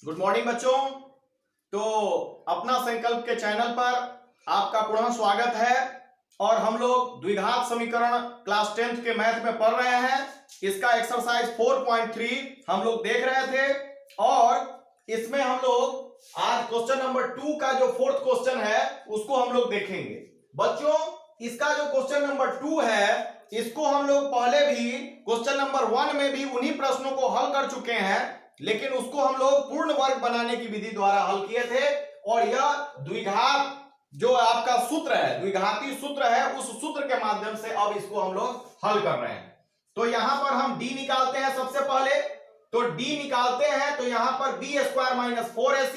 Good morning बच्चों। तो अपना संकल्प के चैनल पर आपका पुनः स्वागत है और हम लोग द्विघात समीकरण क्लास 10th के मैथ में पढ़ रहे हैं। इसका एक्सरसाइज 4.3 हम लोग देख रहे थे और इसमें हम लोग आज क्वेश्चन नंबर 2 का जो फोर्थ क्वेश्चन है उसको हम लोग देखेंगे। बच्चों इसका जो क्वेश्चन नंबर 2 है इसको हम लोग पहले भी क्वेश्चन नंबर 1 में भी उन्हीं प्रश्नों को हल कर चुके हैं, लेकिन उसको हम लोग पूर्ण वर्ग बनाने की विधि द्वारा हल किए थे और यह द्विघात जो आपका सूत्र है, द्विघाती सूत्र है, उस सूत्र के माध्यम से अब इसको हम लोग हल कर रहे हैं। तो यहां पर हम d निकालते हैं सबसे पहले। तो d निकालते हैं तो यहां पर B square minus 4ac,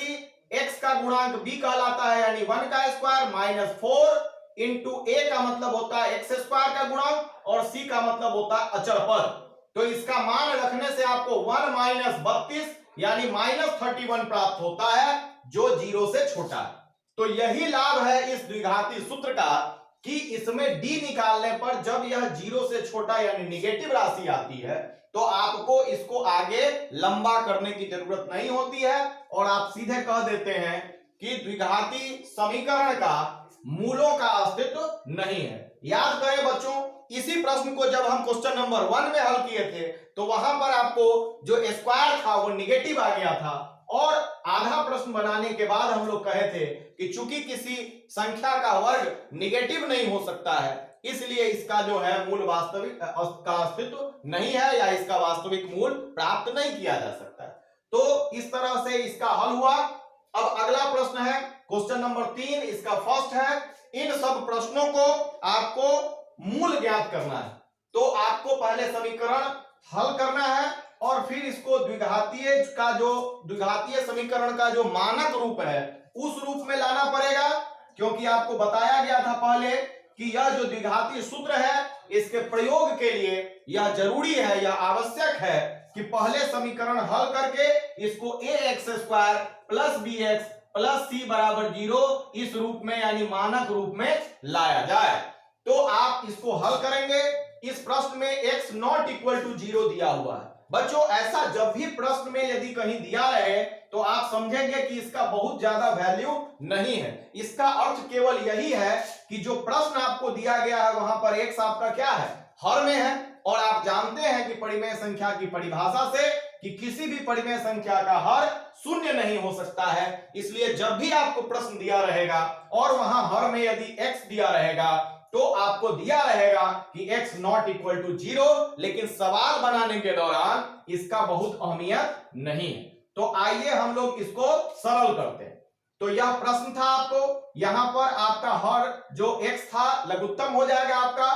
x का गुणांक b कहलाता है यानी 1 का स्क्वायर माइनस 4 इंटू a का मतलब होता है x स्क्वायर का गुणांक और c का मतलब होता है अचर पद। तो इसका मान रखने से आपको 1 माइनस 32 यानी माइनस 31 प्राप्त होता है जो 0 से छोटा है। तो यही लाभ है इस द्विघाती सूत्र का कि इसमें d निकालने पर जब यह 0 से छोटा यानी निगेटिव राशि आती है तो आपको इसको आगे लंबा करने की जरूरत नहीं होती है और आप सीधे कह देते हैं कि द्विघाती समीकरण का मूलों का अस्तित्व नहीं है। याद करें बच्चों, इसी प्रश्न को जब हम क्वेश्चन नंबर 1 में हल किए थे तो वहां पर आपको जो स्क्वायर था वो निगेटिव आ गया था और आधा प्रश्न बनाने के बाद हम लोग कहे थे कि चूंकि किसी संख्या का वर्ग निगेटिव नहीं हो सकता है इसलिए इसका जो है मूल वास्तविक का अस्तित्व नहीं है या इसका वास्तविक मूल प्राप्त नहीं किया जा सकता है। तो इस तरह से इसका हल हुआ। अब अगला प्रश्न है क्वेश्चन नंबर 3, इसका फर्स्ट है। इन सब प्रश्नों को आपको मूल ज्ञात करना है। तो आपको पहले समीकरण हल करना है और फिर इसको द्विघातीय समीकरण का जो मानक रूप है उस रूप में लाना पड़ेगा, क्योंकि आपको बताया गया था पहले कि यह जो द्विघातीय सूत्र है इसके प्रयोग के लिए यह जरूरी है, यह आवश्यक है कि पहले समीकरण हल करके इसको ax square plus bx plus c बराबर 0 इस रूप में यानी मानक रूप में लाया जाए। तो आप इसको हल करेंगे। इस प्रश्न में x नॉट इक्वल टू 0 दिया हुआ है। बच्चों ऐसा जब भी प्रश्न में यदि कहीं दिया रहे तो आप समझेंगे कि इसका बहुत ज्यादा वैल्यू नहीं है। इसका अर्थ केवल यही है कि जो प्रश्न आपको दिया गया है वहां पर x आपका क्या है, हर में है और आप जानते हैं कि परिमेय संख्या की परिभाषा से कि किसी भी परिमेय संख्या का हर शून्य नहीं हो सकता है। इसलिए जब भी आपको प्रश्न दिया रहेगा और वहां हर में यदि x दिया रहेगा तो आपको दिया रहेगा कि x नॉट इक्वल टू 0, लेकिन सवाल बनाने के दौरान इसका बहुत अहमियत नहीं है। तो आइए हम लोग इसको सरल करते हैं। तो यह प्रश्न था आपको, यहां पर आपका हर जो x था लघुत्तम हो जाएगा आपका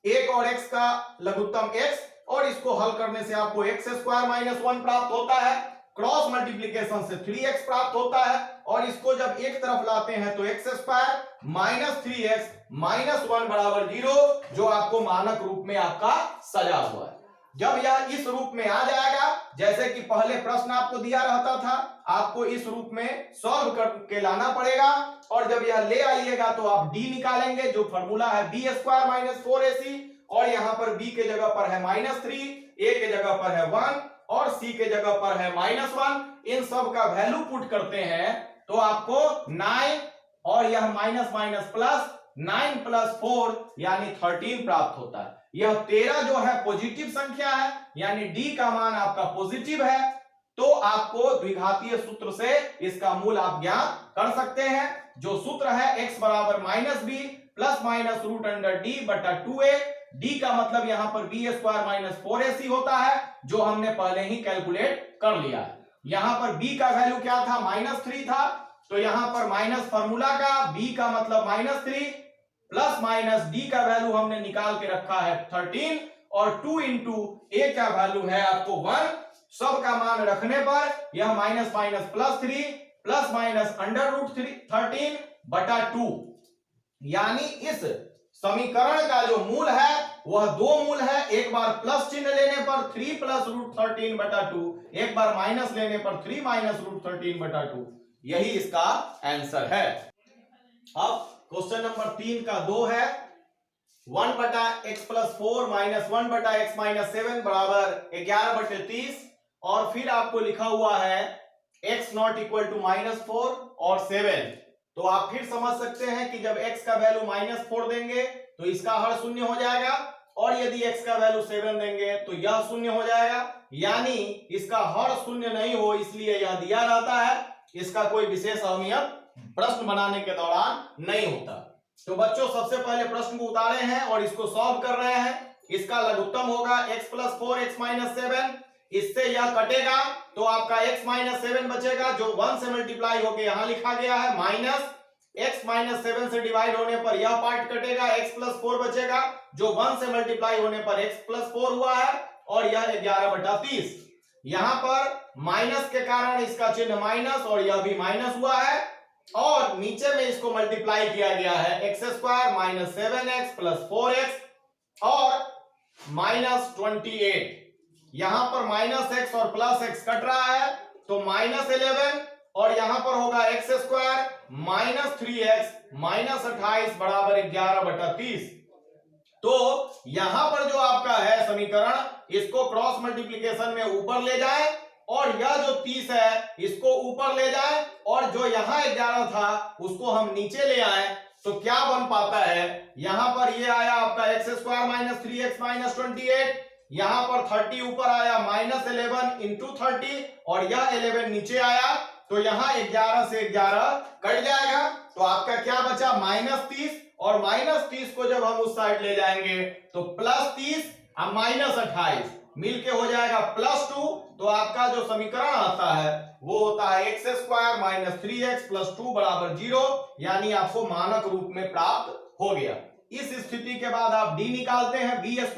1 और x का लघुत्तम x और इसको हल करने से आपको x स्क्वायर माइनस 1 प्राप्त होता है, क्रॉस मल्टीप्लीकेशन से 3x प्राप्त होता है और इसको जब एक तरफ लाते हैं तो x square minus 3x minus 1 बराबर 0 जो आपको मानक रूप में आपका सजा हुआ है। जब यह इस रूप में आ जाएगा, जैसे कि पहले प्रश्न आपको दिया रहता था, आपको इस रूप में सॉल्व करके लाना पड़ेगा और जब यह ले आइएगा तो आप d निकालेंगे जो फॉर्मूला है b स्क्वायर माइनस 4ac और यहां पर b के जगह पर है माइनस 3, a के जगह पर है 1 और c के जगह पर है माइनस 1। इन सब का वैल्यू पुट करते हैं तो आपको 9 और यह माइनस माइनस प्लस 9 प्लस 4 यानी 13 प्राप्त होता है। यह 13 जो है पॉजिटिव संख्या है यानी d का मान आपका पॉजिटिव है। तो आपको द्विघातीय सूत्र से इसका मूल आप ज्ञात कर सकते हैं। जो सूत्र है x बराबर minus b plus minus root under d बटा 2a, d का मतलब यहां पर b स्क्वायर माइनस 4ac होता है जो हमने पहले ही कैलकुलेट कर लिया है। यहां पर b का वैल्यू क्या था, माइनस 3 था, तो यहां पर माइनस फॉर्मूला का b का मतलब माइनस 3 प्लस माइनस d का वैल्यू हमने निकाल के रखा है 13 और 2 इंटू a का वैल्यू है आपको 1। सब का मान रखने पर यह minus minus plus 3 plus minus under root 13 बटा 2 यानी इस समीकरण का जो मूल है वह दो मूल है। एक बार प्लस चिन्ह लेने पर 3 प्लस रूट 13 बटा 2, एक बार माइनस लेने पर 3 माइनस रूट 13 बटा 2। यही इसका आंसर है। अब क्वेश्चन नंबर 3 का 2 है 1 बटा एक्स प्लस 4 माइनस 1 बटा एक्स माइनस 7 बराबर 11 बटे 30 और फिर आपको लिखा हुआ है x नॉट इक्वल टू -4 और 7। तो आप फिर समझ सकते हैं कि जब x का वैल्यू -4 देंगे तो इसका हर शून्य हो जाएगा, और यदि x का वैल्यू 7 देंगे तो यह शून्य हो जाएगा। यानी इसका हर शून्य नहीं हो इसलिए यह दिया रहता है, इसका कोई विशेष अहमियत प्रश्न बनाने के दौरान नहीं होता। तो बच्चों सबसे पहले प्रश्न को उतारे हैं और इसको सॉल्व कर रहे हैं। इसका लघुत्तम होगा x + 4 x - 7। इससे यह कटेगा तो आपका x - 7 बचेगा, जो 1 से मल्टीप्लाई होकर यहां लिखा गया है, माइनस x - 7 से डिवाइड होने पर यह पार्ट कटेगा, x + 4 बचेगा, जो 1 से मल्टीप्लाई होने पर x + 4 हुआ है, और यह 11/30। यहां पर माइनस के कारण इसका चिन्ह माइनस और यह भी माइनस हुआ है, और नीचे में इसको मल्टीप्लाई किया गया है x² - 7x + 4x और -28। यहां पर -x और +x कट रहा है तो -11, और यहां पर होगा x² - 3x - 28 बराबर 11/30। तो यहां पर जो आपका है समीकरण, इसको क्रॉस मल्टीप्लिकेशन में ऊपर ले जाए, और यह जो 30 है इसको ऊपर ले जाए, और जो यहां 11 था उसको हम नीचे ले आए, तो क्या बन पाता है, यहां पर ये आया आपका x² - 3x - 28, यहां पर 30 ऊपर आया, -11 इंटू 30, और यह 11 नीचे आया, तो यहां 11 से 11 कट जाएगा, तो आपका क्या बचा, -30, और -30 को जब हम उस साइड ले जाएंगे तो +30 और -28 मिलके हो जाएगा +2। तो आपका जो समीकरण आता है वो होता है x² - 3x + 2 बराबर 0, यानी आपको मानक रूप में प्राप्त हो गया। इस स्थिति के बाद आप d निकालते हैं, b² -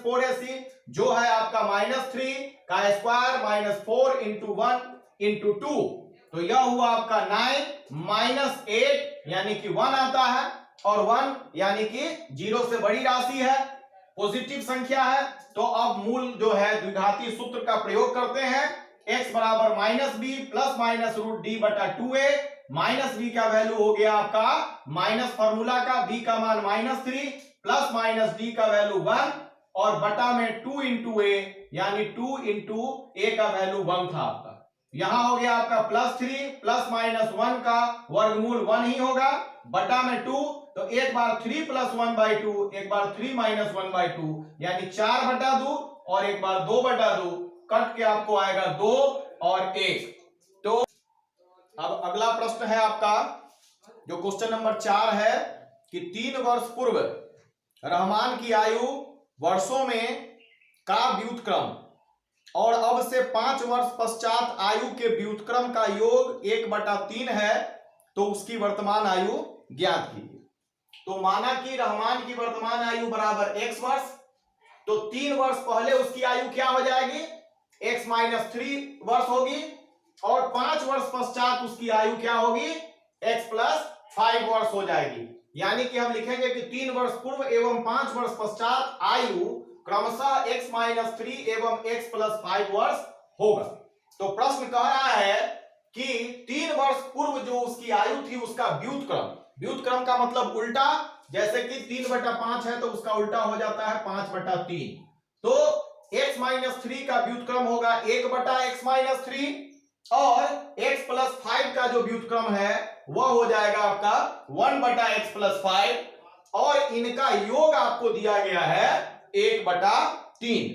4ac, जो है आपका -3 का स्क्वायर -4 इंटू 1 इंटू 2, तो यह हुआ आपका 9 -8 यानी कि 1 आता है, और 1 यानी कि 0 से बड़ी राशि है, पॉजिटिव संख्या है। तो अब मूल जो है द्विघाती सूत्र का प्रयोग करते हैं, x बराबर -b ± √d/2a, -b का वैल्यू हो गया आपका माइनस फॉर्मूला का, b का मान -3 प्लस -d का वैल्यू 1, और बटा में 2 इंटू a, यानी 2 इंटू a का वैल्यू 1 था आपका। यहां हो गया आपका +3 प्लस -1 का वर्गमूल 1 ही होगा, बटा में 2, तो एक बार 3 + 1/2, एक बार 3 - 1/2, यानी 4/2, और एक बार 2/2, कट के आपको आएगा 2 और 1। तो अब अगला प्रश्न है आपका, जो क्वेश्चन नंबर 4 है, कि 3 वर्ष पूर्व रहमान की आयु वर्षों में का व्युत्क्रम और अब से 5 वर्ष पश्चात आयु के व्युत्क्रम का योग 1/3 है, तो उसकी वर्तमान आयु ज्ञात कीजिए। तो माना कि रहमान की वर्तमान आयु बराबर x वर्ष, तो 3 वर्ष पहले उसकी आयु क्या हो जाएगी, x - 3 वर्ष होगी, और 5 वर्ष पश्चात उसकी आयु क्या होगी, x + 5 वर्ष हो जाएगी। यानी कि हम लिखेंगे कि 3 वर्ष पूर्व एवं 5 वर्ष पश्चात आयु क्रमशः x - 3 एवं x + 5 वर्ष होगा। तो प्रश्न कह रहा है कि 3 वर्ष पूर्व जो उसकी आयु थी उसका व्युत्क्रम, व्युत्क्रम का मतलब उल्टा, जैसे कि 3/5 है तो उसका उल्टा हो जाता है 5/3, तो x - 3 का व्युत्क्रम होगा 1/x - 3, और x + 5 का जो व्युत्क्रम है वह हो जाएगा आपका 1/x + 5, और इनका योग आपको दिया गया है 1/3।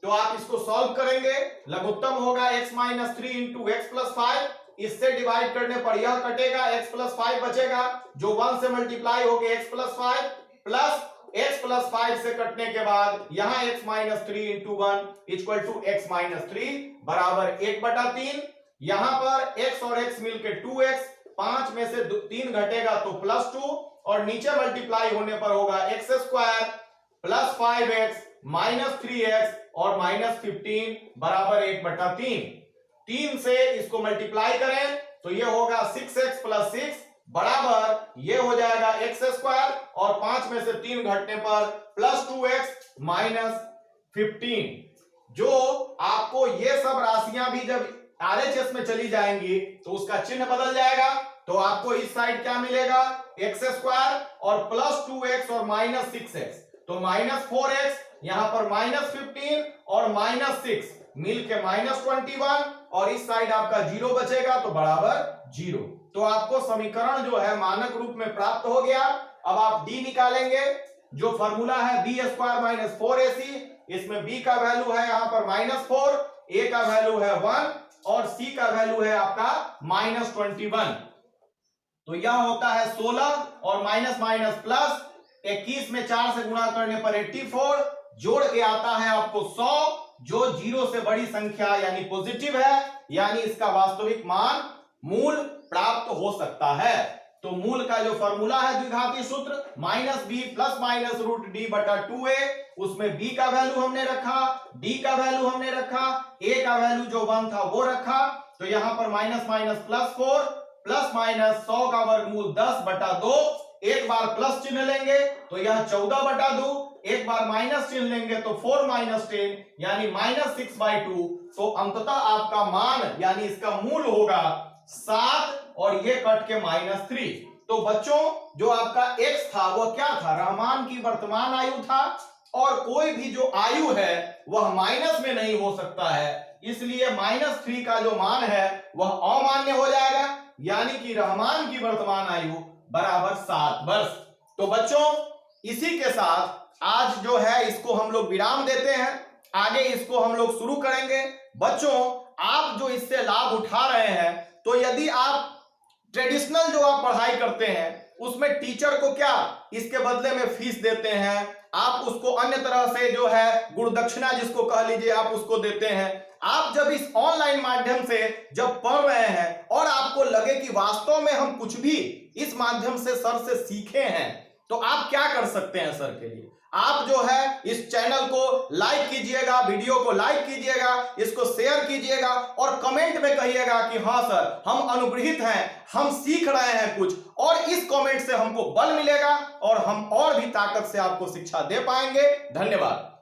तो आप इसको सॉल्व करेंगे, लघुत्तम होगा x - 3 इंटू x + 5, इससे डिवाइड करने पर यह कटेगा, x + 5 बचेगा, जो 1 से मल्टीप्लाई हो गया x + 5, प्लस x + 5 से कटने के बाद यहां x - 3 into 1 equal to x - 3 बराबर 1/3। यहां पर x और x मिलकर 2x, 5 में से 3 घटेगा तो +2, और नीचे मल्टीप्लाई होने पर होगा x² + 5x - 3x और -15 बराबर 1/3। 3 से इसको मल्टीप्लाई करें तो ये होगा 6x + 6 बराबर ये हो जाएगा x², और 5 में से 3 घटने पर +2x - 15। जो आपको ये सब राशियां भी जब RHS में चली जाएंगी तो उसका चिन्ह बदल जाएगा, तो आपको इस साइड क्या मिलेगा, x² और +2x और -6x, तो -4x, यहां पर -15 और -6 मिलके -21, और इस साइड आपका 0 बचेगा तो बराबर 0। तो आपको समीकरण जो है मानक रूप में प्राप्त हो गया। अब आप डी निकालेंगे, जो फॉर्मूला है बी स्क्वायर माइनस 4ac, इसमें बी का वैल्यू है यहां पर -4, ए का वैल्यू है 1 और सी का वैल्यू है आपका -21। तो यह होता है 16 और माइनस माइनस प्लस, 21 में 4 से गुणा करने पर 84, जोड़ के आता है आपको 100, जो 0 से बड़ी संख्या यानी पॉजिटिव है, यानी इसका वास्तविक मान मूल प्राप्त हो सकता है। तो मूल का जो फॉर्मूला है द्विघाती सूत्र -b प्लस माइनस √d बटा 2a, उसमें b का वैल्यू हमने रखा, d का वैल्यू हमने रखा, a का वैल्यू जो 1 था वो रखा। तो यहां पर माइनस माइनस +4 प्लस माइनस 100 का वर्गमूल 10 बटा 2, एक बार प्लस चिन्ह लेंगे तो यह 14 बटा 2, एक बार माइनस चिन्ह लेंगे तो 4 माइनस 10 यानी -6/2। तो अंततः आपका मान यानी इसका मूल होगा 7 और ये कट के -3। तो बच्चों जो आपका x था वह क्या था, रहमान की वर्तमान आयु था, और कोई भी जो आयु है वह माइनस में नहीं हो सकता है, इसलिए -3 का जो मान है वह अमान्य हो जाएगा, यानी कि रहमान की वर्तमान आयु बराबर 7 वर्ष। तो बच्चों इसी के साथ आज जो है इसको हम लोग विराम देते हैं, आगे इसको हम लोग शुरू करेंगे। बच्चों आप जो इससे लाभ उठा रहे हैं, तो यदि आप ट्रेडिशनल जो आप पढ़ाई करते हैं उसमें टीचर को क्या इसके बदले में फीस देते हैं, आप उसको अन्य तरह से जो है गुरुदक्षिणा जिसको कह लीजिए आप उसको देते हैं। आप जब इस ऑनलाइन माध्यम से जब पढ़ रहे हैं और आपको लगे कि वास्तव में हम कुछ भी इस माध्यम से सर से सीखे हैं, तो आप क्या कर सकते हैं सर के लिए, आप जो है इस चैनल को लाइक कीजिएगा, वीडियो को लाइक कीजिएगा, इसको शेयर कीजिएगा और कमेंट में कहिएगा कि हाँ सर हम अनुग्रहित हैं, हम सीख रहे हैं कुछ, और इस कमेंट से हमको बल मिलेगा और हम और भी ताकत से आपको शिक्षा दे पाएंगे। धन्यवाद।